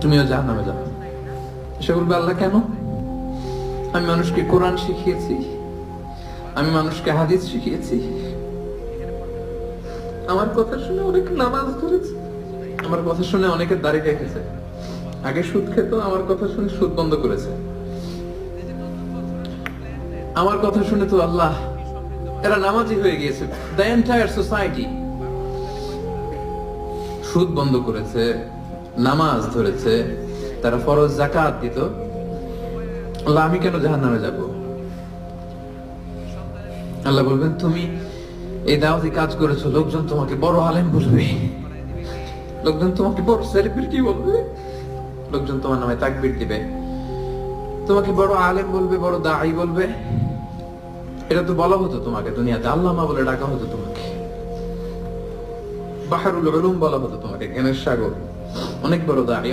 তুমিও জাহান্নামে যাবে। সে বলবে, আল্লাহ কেন? আমি মানুষকে কোরআন শিখিয়েছি, আমি মানুষকে হাদিস শিখিয়েছি, আমার কথা শুনে অনেক নামাজ ধরেছে, আমার কথা শুনে অনেকে দাড়ি রেখেছে, আগে সুদ খেত, আমার কথা শুনে সুদ বন্ধ করেছে, আমার কথা শুনে তো আল্লাহ এরা নামাজি হয়ে গিয়েছে। দ্য এন্টায়ার সোসাইটি সুদ বন্ধ করেছে, নামাজ ধরেছে, তারা ফরজ যাকাত দিত, আল্লাহ আমি কেন জাহান্নামে যাব? আল্লাহ বলবেন, তুমি এই দাওয়াতি কাজ করেছো, লোকজন তোমাকে বড় আলেম বলবে, লোকজন তোমাকে বড় সেলিব্রিটি বলবে, লোকজন তোমার নামে তাকবীর দিবে, তোমাকে বড় আলেম বলবে, বড় দাঈ বলবে। এটা তো বলা হতো তোমাকে দুনিয়াতে, আল্লামা বলে ডাকা হতো তোমাকে, বাহরুল উলুম বলা হতো তোমাকে, জ্ঞানের সাগর, অনেক বড় দাঈ,